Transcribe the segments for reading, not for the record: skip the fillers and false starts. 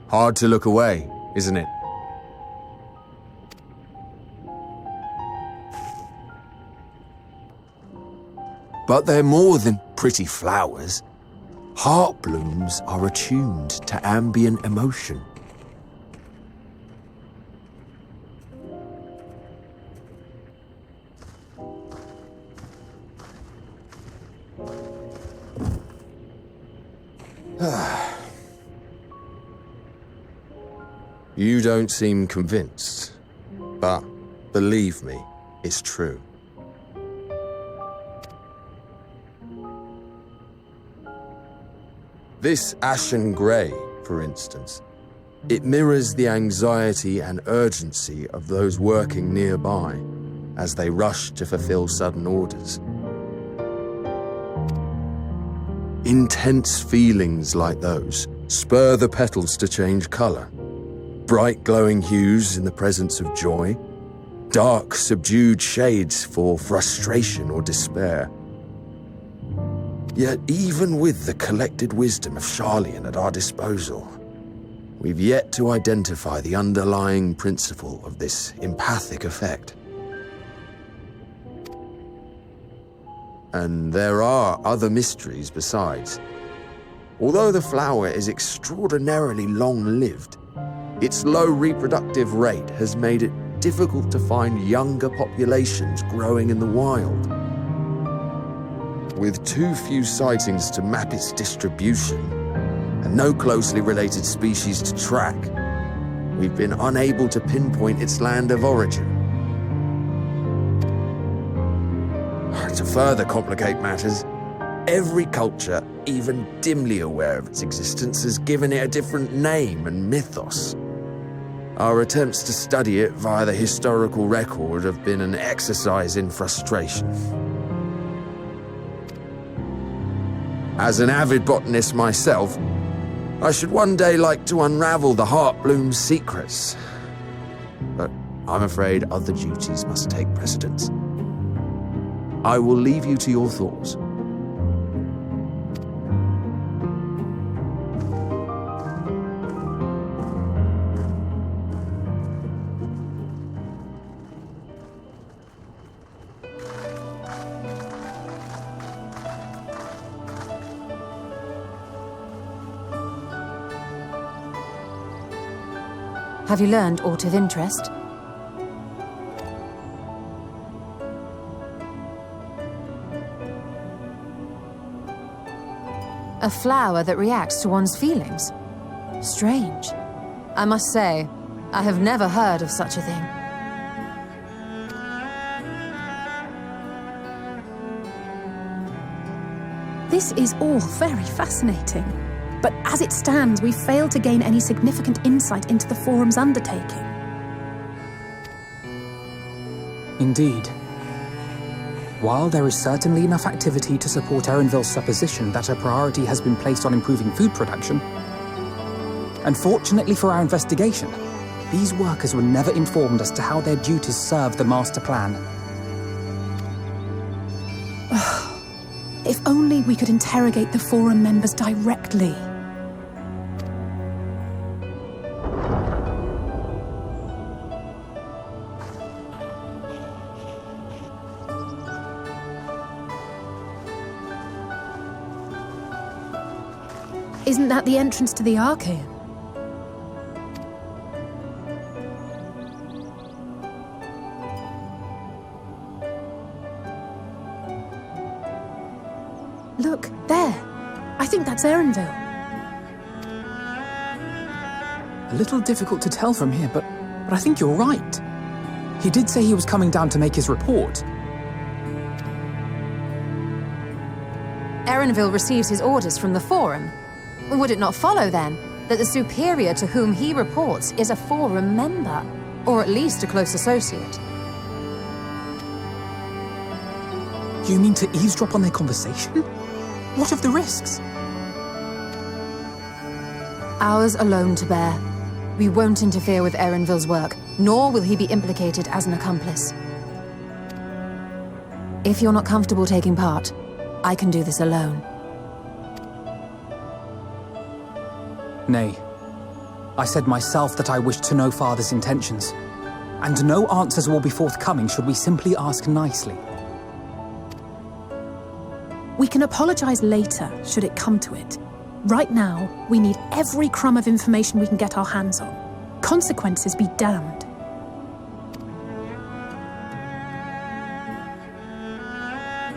Hard to look away, isn't it? But they're more than pretty flowers. Heart blooms are attuned to ambient emotion. You don't seem convinced, but believe me, it's true. This ashen grey, for instance, it mirrors the anxiety and urgency of those working nearby as they rush to fulfill sudden orders. Intense feelings like those spur the petals to change colour. Bright glowing hues in the presence of joy, dark subdued shades for frustration or despair. Yet even with the collected wisdom of Charlian at our disposal, we've yet to identify the underlying principle of this empathic effect. And there are other mysteries besides. Although the flower is extraordinarily long-lived, its low reproductive rate has made it difficult to find younger populations growing in the wild. With too few sightings to map its distribution, and no closely related species to track, we've been unable to pinpoint its land of origin. To further complicate matters, every culture, even dimly aware of its existence, has given it a different name and mythos. Our attempts to study it via the historical record have been an exercise in frustration. As an avid botanist myself, I should one day like to unravel the heartbloom's secrets. But I'm afraid other duties must take precedence. I will leave you to your thoughts. Have you learned aught of interest? A flower that reacts to one's feelings? Strange. I must say, I have never heard of such a thing. This is all very fascinating. But as it stands, we've failed to gain any significant insight into the Forum's undertaking. Indeed. While there is certainly enough activity to support Erenville's supposition that a priority has been placed on improving food production, unfortunately for our investigation, these workers were never informed as to how their duties serve the master plan. If only we could interrogate the Forum members directly. Isn't that the entrance to the Archaeum? Look, there. I think that's Erenville. A little difficult to tell from here, but I think you're right. He did say he was coming down to make his report. Erenville receives his orders from the Forum. Would it not follow, then, that the superior to whom he reports is a Forum member, or at least a close associate? You mean to eavesdrop on their conversation? What of the risks? Ours alone to bear. We won't interfere with Erenville's work, nor will he be implicated as an accomplice. If you're not comfortable taking part, I can do this alone. Nay. I said myself that I wished to know Father's intentions, and no answers will be forthcoming should we simply ask nicely. We can apologize later, should it come to it. Right now, we need every crumb of information we can get our hands on. Consequences be damned.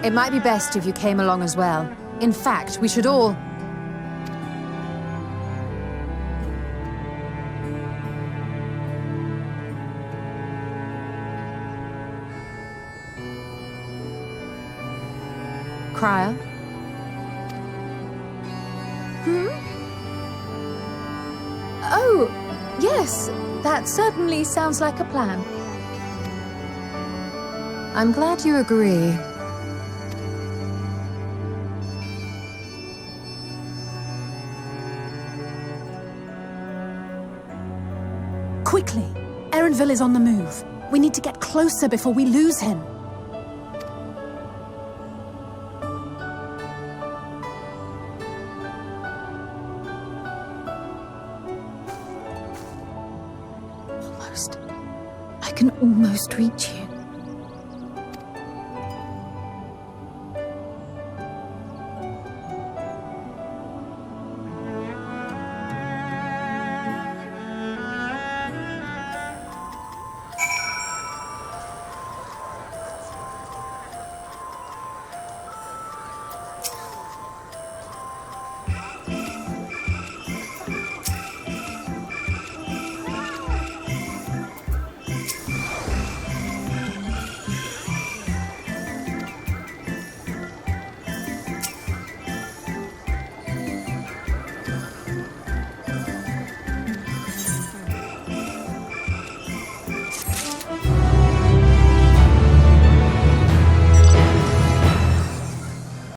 It might be best if you came along as well. In fact, we should all... Cryer? Oh, yes. That certainly sounds like a plan. I'm glad you agree. Quickly! Erenville is on the move. We need to get closer before we lose him. I can almost reach you.